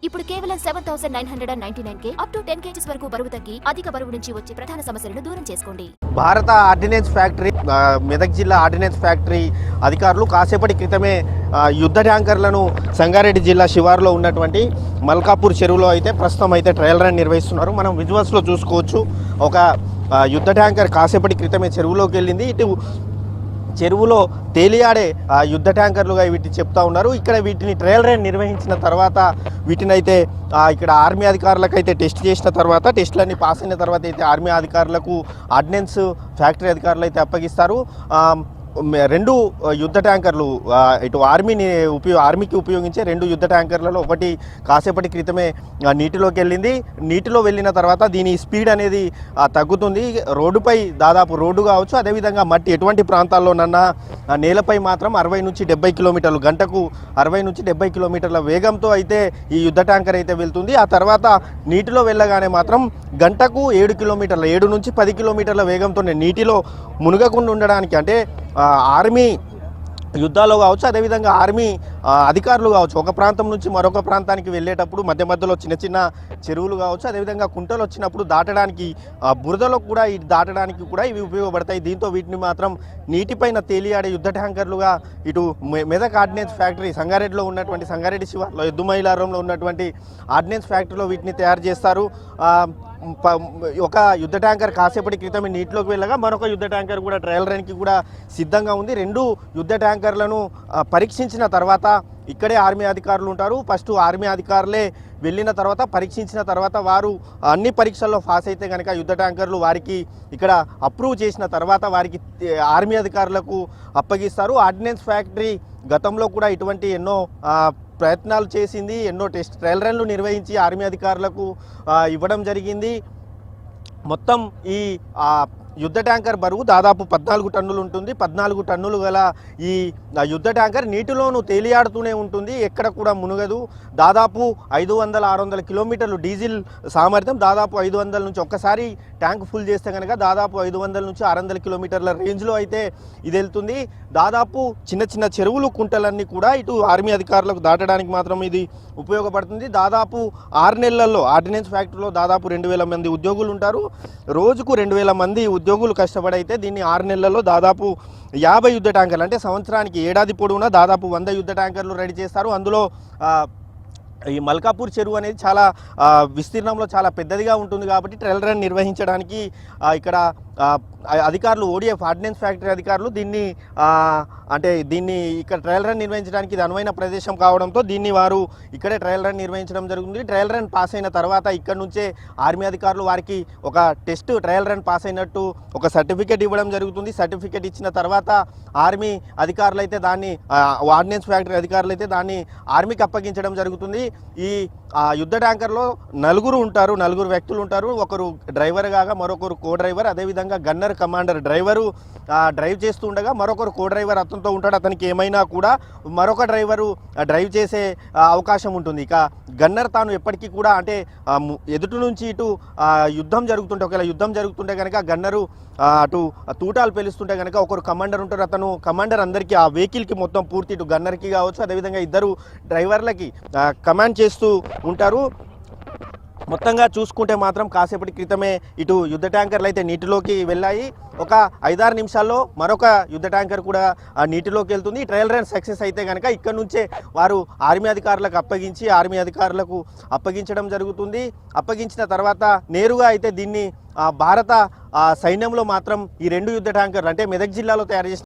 ఇప్పుడు కేవలం 7,999 up to 10 kgs వరకు బరువు తగ్గి అధిక బరువు నుంచి వచ్చే ప్రధాన సమస్యలను దూరం చేసుకోండి. భారత ఆర్డినెన్స్ ఫ్యాక్టరీ మెదక్ జిల్లా ఆర్డినెన్స్ ఫ్యాక్టరీ అధికారులు కాసేపటి క్రితమే యుద్ధ ట్యాంకర్లను సంగారెడ్డి జిల్లా శివారులో ఉన్నటువంటి మల్కాపూర్ చెరువులో అయితే ప్రస్తుతం అయితే ట్రయల్ రన్ నిర్వహిస్తున్నారు. మనం విజువల్స్లో చూసుకోవచ్చు. ఒక యుద్ధ ట్యాంకర్ కాసేపటి క్రితమే చెరువులోకి వెళ్ళింది. ఇటు చెరువులో తేలియాడే యుద్ధ ట్యాంకర్లుగా వీటిని చెప్తా ఉన్నారు. ఇక్కడ వీటిని ట్రయల్ రన్ నిర్వహించిన తర్వాత వీటిని అయితే ఇక్కడ ఆర్మీ అధికారులకు అయితే టెస్ట్ చేసిన తర్వాత టెస్టులన్నీ పాస్ అయిన తర్వాత అయితే ఆర్మీ అధికారులకు ఆర్డినెన్స్ ఫ్యాక్టరీ అధికారులు అయితే అప్పగిస్తారు. రెండు యుద్ధ ట్యాంకర్లు ఇటు ఆర్మీకి ఉపయోగించే రెండు యుద్ధ ట్యాంకర్లలో ఒకటి కాసేపటి క్రితమే నీటిలోకి వెళ్ళింది. నీటిలో వెళ్ళిన తర్వాత దీని స్పీడ్ అనేది తగ్గుతుంది. రోడ్డుపై దాదాపు రోడ్డు కావచ్చు, అదేవిధంగా మట్టి ఎటువంటి ప్రాంతాల్లోనన్నా నేలపై మాత్రం 60 నుంచి 70 కిలోమీటర్లు గంటకు 60 నుంచి 70 కిలోమీటర్ల వేగంతో అయితే ఈ యుద్ధ ట్యాంకర్ అయితే వెళ్తుంది. ఆ తర్వాత నీటిలో వెళ్ళగానే మాత్రం గంటకు 7 నుంచి 10 కిలోమీటర్ల వేగంతో నీటిలో మునగకుండా ఉండడానికి, అంటే ఆర్మీ యుద్ధాల్లో కావచ్చు, అదేవిధంగా ఆర్మీ అధికారులు కావచ్చు, ఒక ప్రాంతం నుంచి మరొక ప్రాంతానికి వెళ్ళేటప్పుడు మధ్యలో చిన్న చిన్న చెరువులు కావచ్చు, అదేవిధంగా కుంటలు వచ్చినప్పుడు దాటడానికి బురదలో కూడా దాటడానికి కూడా ఇవి ఉపయోగపడతాయి. దీంతో వీటిని మాత్రం నీటిపైన తేలియాడే యుద్ధ ట్యాంకర్లుగా ఇటు మెదక్ ఆర్డినెన్స్ ఫ్యాక్టరీ సంగారెడ్డిలో ఉన్నటువంటి సంగారెడ్డి శివార్లో ఎద్దుమైలారంలో ఉన్నటువంటి ఆర్డినెన్స్ ఫ్యాక్టరీలో వీటిని తయారు చేస్తారు. ఒక యుద్ధ ట్యాంకర్ కాసేపటి క్రితమే నీటిలోకి వెళ్ళగా మరొక యుద్ధ ట్యాంకర్ కూడా ట్రయల్ రన్కి కూడా సిద్ధంగా ఉంది. రెండు యుద్ధ ట్యాంకర్లను పరీక్షించిన తర్వాత ఇక్కడే ఆర్మీ అధికారులు ఉంటారు. ఫస్ట్ ఆర్మీ అధికారులే వెళ్ళిన తర్వాత పరీక్షించిన తర్వాత వారు అన్ని పరీక్షల్లో పాస్ అయితే కనుక యుద్ధ ట్యాంకర్లు వారికి ఇక్కడ అప్రూవ్ చేసిన తర్వాత వారికి ఆర్మీ అధికారులకు అప్పగిస్తారు. ఆర్డినెన్స్ ఫ్యాక్టరీ గతంలో కూడా ఇటువంటి ఎన్నో ప్రయత్నాలు చేసింది, ఎన్నో ట్రయల్ రన్లు నిర్వహించి ఆర్మీ అధికారులకు ఇవ్వడం జరిగింది. మొత్తం ఈ యుద్ధ ట్యాంకర్ బరువు దాదాపు 14 టన్నులు ఉంటుంది. 14 టన్నులు గల ఈ యుద్ధ ట్యాంకర్ నీటిలోనూ తేలియాడుతూనే ఉంటుంది, ఎక్కడ కూడా మునగదు. దాదాపు 500-600 కిలోమీటర్లు డీజిల్ సామర్థ్యం, దాదాపు 500 నుంచి ఒక్కసారి ట్యాంక్ ఫుల్ చేస్తే కనుక దాదాపు 500 నుంచి 600 కిలోమీటర్ల రేంజ్లో అయితే ఇది వెళ్తుంది. దాదాపు చిన్న చిన్న చెరువులు కుంటలన్నీ కూడా ఇటు ఆర్మీ అధికారులకు దాటడానికి మాత్రం ఇది ఉపయోగపడుతుంది. దాదాపు 6 నెలల్లో ఆర్డినెన్స్ ఫ్యాక్టరీలో దాదాపు 2000 మంది ఉద్యోగులు ఉంటారు. రోజుకు 2000 మంది ఉద్యోగులు కష్టపడి అయితే దీన్ని 6 నెలల్లో దాదాపు 50 యుద్ధ ట్యాంకర్లు, అంటే సంవత్సరానికి ఏడాది పొడవునా దాదాపు 100 యుద్ధ ట్యాంకర్లు రెడీ చేస్తారు. అందులో ఈ మల్కాపూర్ చెరువు అనేది చాలా విస్తీర్ణంలో చాలా పెద్దదిగా ఉంటుంది కాబట్టి ట్రయల్ రన్ నిర్వహించడానికి ఇక్కడ అధికారులు ఓడిఎఫ్ ఆర్డినెన్స్ ఫ్యాక్టరీ అధికారులు దీన్ని ఇక్కడ ట్రయల్ రన్ నిర్వహించడానికి ఇది అనువైన ప్రదేశం కావడంతో దీన్ని వారు ఇక్కడే ట్రయల్ రన్ నిర్వహించడం జరుగుతుంది. ట్రయల్ రన్ పాస్ అయిన తర్వాత ఇక్కడ నుంచే ఆర్మీ అధికారులు వారికి ఒక టెస్ట్ ట్రయల్ రన్ పాస్ అయినట్టు ఒక సర్టిఫికేట్ ఇవ్వడం జరుగుతుంది. సర్టిఫికేట్ ఇచ్చిన తర్వాత ఆర్మీ అధికారులు అయితే దాన్ని ఆర్డినెన్స్ ఫ్యాక్టరీ అధికారులు అయితే దాన్ని ఆర్మీకి అప్పగించడం జరుగుతుంది. ఈ యుద్ధ ట్యాంకర్లో 4 ఉంటారు, 4 వ్యక్తులు ఉంటారు. ఒకరు డ్రైవర్ కాగా మరొకరు కో డ్రైవర్, అదేవిధంగా గన్నర్ కమాండర్ డ్రైవరు డ్రైవ్ చేస్తూ ఉండగా మరొకరు కో డ్రైవర్ అతనితో ఉంటాడు. అతనికి ఏమైనా కూడా మరొక డ్రైవరు డ్రైవ్ చేసే అవకాశం ఉంటుంది. ఇక గన్నర్ తాను ఎప్పటికీ కూడా, అంటే ఎదుటి నుంచి ఇటు యుద్ధం జరుగుతుంటే, ఒకవేళ యుద్ధం జరుగుతుంటే కనుక గన్నరు అటు తూటాలు పేలుస్తుంటే కనుక ఒకరు కమాండర్ ఉంటారు. అతను కమాండర్ అందరికీ ఆ వెహికల్కి మొత్తం పూర్తి ఇటు గన్నర్కి కావచ్చు, అదేవిధంగా ఇద్దరు డ్రైవర్లకి కమాండ్ చేస్తూ ఉంటారు. మొత్తంగా చూసుకుంటే మాత్రం కాసేపటి క్రితమే ఇటు యుద్ధ ట్యాంకర్లు అయితే నీటిలోకి వెళ్ళాయి. ఒక 5-6 నిమిషాల్లో మరొక యుద్ధ ట్యాంకర్ కూడా నీటిలోకి వెళ్తుంది. ట్రయల్ రన్ సక్సెస్ అయితే కనుక ఇక్కడ నుంచే వారు ఆర్మీ అధికారులకు ఆర్మీ అధికారులకు అప్పగించడం జరుగుతుంది. అప్పగించిన తర్వాత నేరుగా అయితే దీన్ని భారత సైన్యంలో మాత్రం ఈ 2 యుద్ధ ట్యాంకర్లు, అంటే మెదక్ జిల్లాలో తయారు చేసిన